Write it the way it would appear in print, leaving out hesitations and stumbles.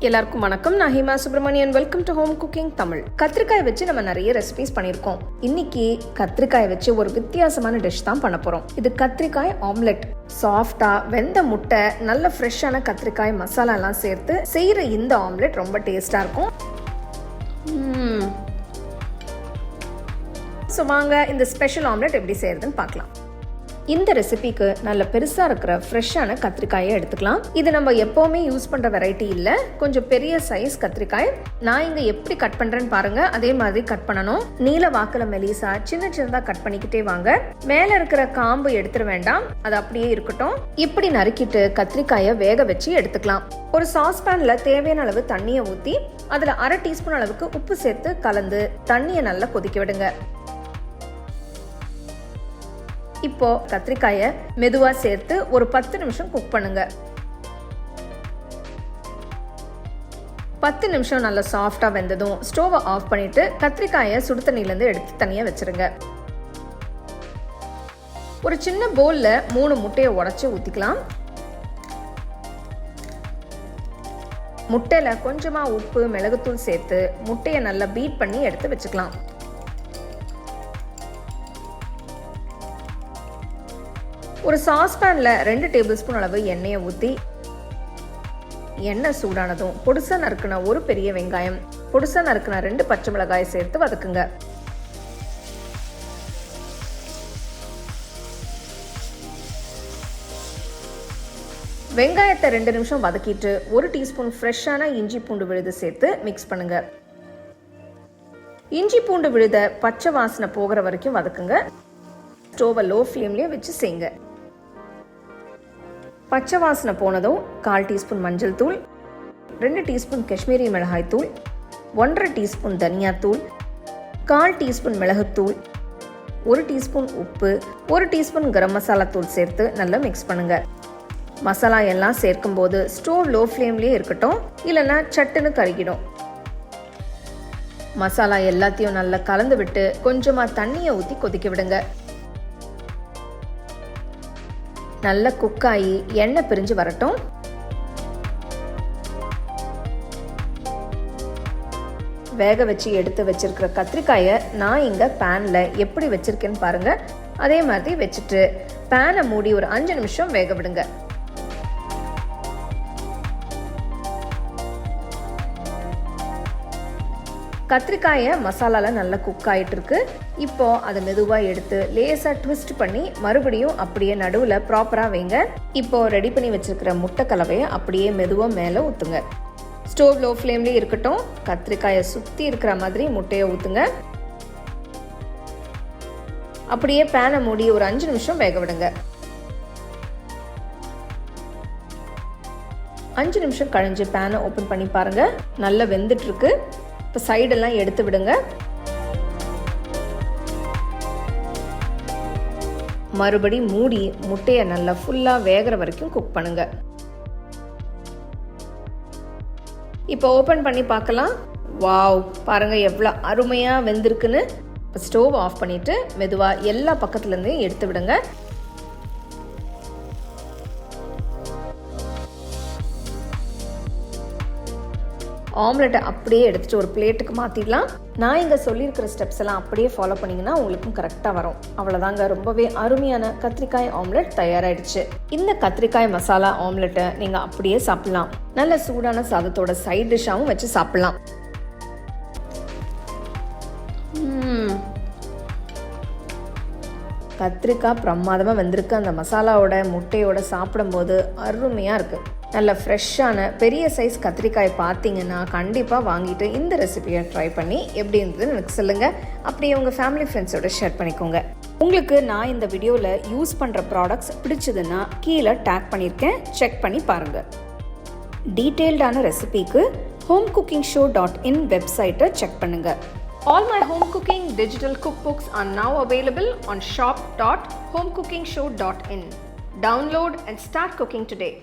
எல்லாருக்கும் வணக்கம். நான் Hima Subramanian. Welcome to home cooking Tamil. கத்திரிக்காய் வச்சு நம்ம நிறைய ரெசிபிஸ் பண்ணியிருக்கோம். இன்னைக்கு கத்திரிக்காய் வச்சு ஒரு வித்தியாசமான டிஷ் தான் பண்ண போறோம். இது கத்திரிக்காய் ஆம்லெட். சாஃப்டா வெந்த முட்டை, நல்ல ஃப்ரெஷ்ஷான கத்திரிக்காய் மசாலா எல்லாம் சேர்த்து செய்யற இந்த ஆம்லெட் ரொம்ப டேஸ்டா இருக்கும். ஸோ வாங்க இந்த ஸ்பெஷல் ஆம்லெட் எப்படி செய்யறதுன்னு பார்க்கலாம். இந்த ரெசிபிக்கு நல்ல பெருசா இருக்கிற ஃப்ரெஷ்ஷான கத்திரிக்காயை எடுத்துக்கலாம். இது நம்ம எப்பவுமே யூஸ் பண்ற வெரைட்டி இல்ல, கொஞ்சம் பெரிய சைஸ் கத்திரிக்காய். நான் இங்க எப்படி கட் பண்றேன்னு பாருங்க. அதே மாதிரி கட் பண்ணணும். நீல வாக்குல மெலிசா சின்ன சின்னதா கட் பண்ணிக்கிட்டே வாங்க. மேல இருக்கிற காம்பு எடுத்துட வேண்டாம், அது அப்படியே இருக்கட்டும். இப்படி நறுக்கிட்டு கத்திரிக்காயை வேக வச்சு எடுத்துக்கலாம். ஒரு சாஸ்பேன்ல தேவையான அளவு தண்ணியை ஊத்தி அதுல 1/2 டீஸ்பூன் அளவுக்கு உப்பு சேர்த்து கலந்து தண்ணியை நல்லா கொதிக்க விடுங்க. இப்போ கத்திரிக்காயை மெதுவா சேர்த்து ஒரு 10 நிமிஷம் குக் பண்ணுங்க. 10 நிமிஷம் நல்லா சாஃப்டா வெந்ததும் ஸ்டோவை ஆஃப் பண்ணிட்டு கத்திரிக்காயை சுடு தண்ணில இருந்து எடுத்து தனியா வச்சிருங்க. ஒரு சின்ன பவுல்ல 3 முட்டையை உடைச்சு ஊத்திக்கலாம். முட்டையில கொஞ்சமா உப்பு, மிளகுத்தூள் சேர்த்து முட்டையை நல்லா பீட் பண்ணி எடுத்து வச்சுக்கலாம். ஒரு சாஸ்பேன்ல 2 டேபிள் ஸ்பூன் அளவு எண்ணெயை ஊற்றி எண்ணெய் சூடானதும் பொடுசா நறுக்குன ஒரு பெரிய வெங்காயம், பொடுசா நறுக்குன 2 பச்சை மிளகாய் சேர்த்து வதக்குங்க. வெங்காயத்தை 2 நிமிஷம் வதக்கிட்டு 1 டீஸ்பூன் ஃப்ரெஷ்ஷான இஞ்சி பூண்டு விழுது சேர்த்து மிக்ஸ் பண்ணுங்க. இஞ்சி பூண்டு விழுத பச்சை வாசனை போகிற வரைக்கும் வதக்குங்க. ஸ்டோவை லோ ஃப்ளேம்லயே வச்சு செய்யுங்க. பச்சை வாசனை போனதும் 1/4 டீஸ்பூன் மஞ்சள் தூள், 2 டீஸ்பூன் காஷ்மீரி மிளகாய் தூள், 1/2 டீஸ்பூன் தனியாத்தூள், 1/4 டீஸ்பூன் மிளகுத்தூள், 1 டீஸ்பூன் உப்பு, 1 டீஸ்பூன் கரம் மசாலா தூள் சேர்த்து நல்லா மிக்ஸ் பண்ணுங்க. மசாலா எல்லாம் சேர்க்கும் போது ஸ்டோவ் லோ ஃப்ளேம்லயே இருக்கட்டும், இல்லைன்னா சட்டுன்னு கருகிடும். மசாலா எல்லாத்தையும் நல்லா கலந்து விட்டு கொஞ்சமா தண்ணியை ஊற்றி கொதிக்க விடுங்க. நல்ல குக்காயி எண்ணெய் பிரிஞ்சு வரட்டும். வேக வச்சு எடுத்து வச்சிருக்கிற கத்திரிக்காயை நான் இங்க பேன்ல எப்படி வச்சிருக்கேன்னு பாருங்க. அதே மாதிரி வச்சுட்டு பேனை மூடி ஒரு 5 நிமிஷம் வேக விடுங்க. கத்திரிக்காயை மசாலால நல்லா குக் ஆகிட்டு இருக்கு. இப்போ அதை மெதுவாக எடுத்து லேசாக ட்விஸ்ட் பண்ணி மறுபடியும் அப்படியே நடுவில் ப்ராப்பராக வைங்க. இப்போ ரெடி பண்ணி வச்சிருக்கிற முட்டை கலவையை அப்படியே மெதுவாக மேலே ஊற்றுங்க. ஸ்டோவ் லோ ஃப்ளேம்லேயே இருக்கட்டும். கத்திரிக்காயை சுற்றி இருக்கிற மாதிரி முட்டையை ஊற்றுங்க. அப்படியே பேனை மூடி ஒரு 5 நிமிஷம் வேக விடுங்க. 5 நிமிஷம் கழிஞ்சு பேனை ஓப்பன் பண்ணி பாருங்க. நல்லா வெந்துட்டு இருக்கு. இப்போ சைடெல்லாம் எடுத்து விடுங்க. மறுபடி மூடி முட்டையை நல்லா ஃபுல்லாக வேகிற வரைக்கும் குக் பண்ணுங்க. இப்போ ஓப்பன் பண்ணி பார்க்கலாம். வாவ், பாருங்க எவ்வளோ அருமையாக வெந்திருக்குன்னு. இப்போ ஸ்டோவ் ஆஃப் பண்ணிட்டு மெதுவாக எல்லா பக்கத்துலேருந்து எடுத்து விடுங்க. ஆம்லெட்டை அப்படியே எடுத்துட்டு ஒரு பிளேட்டுக்கு மாற்றிடலாம். நான் இங்கே சொல்லியிருக்கிற ஸ்டெப்ஸ் எல்லாம் அப்படியே ஃபாலோ பண்ணிங்கன்னா உங்களுக்கும் கரெக்டாக வரும். அவ்வளோதாங்க, ரொம்பவே அருமையான கத்திரிக்காய் ஆம்லெட் தயாராகிடுச்சு. இந்த கத்திரிக்காய் மசாலா ஆம்லெட்டை நீங்கள் அப்படியே சாப்பிடலாம். நல்ல சூடான சாதத்தோட சைட் டிஷ்ஷாகவும் வச்சு சாப்பிடலாம். கத்திரிக்காய் பிரமாதமாக வெந்திருக்கு. அந்த மசாலாவோட முட்டையோட சாப்பிடும்போது அருமையாக இருக்குது. நல்ல ஃப்ரெஷ்ஷான பெரிய சைஸ் கத்திரிக்காய் பார்த்தீங்கன்னா கண்டிப்பாக வாங்கிட்டு இந்த ரெசிபியை ட்ரை பண்ணி எப்படி இருந்ததுன்னு எனக்கு சொல்லுங்கள். அப்படியே உங்கள் ஃபேமிலி ஃப்ரெண்ட்ஸோட ஷேர் பண்ணிக்கோங்க. உங்களுக்கு நான் இந்த வீடியோவில் யூஸ் பண்ணுற ப்ராடக்ட்ஸ் பிடிச்சதுன்னா கீழே டேக் பண்ணியிருக்கேன், செக் பண்ணி பாருங்கள். டீட்டெயில்டான ரெசிபிக்கு homecookingShow.in வெப்சைட்டை செக் பண்ணுங்கள். All my home cooking digital cookbooks are now available on shop.homecookingshow.in. Download and start cooking today.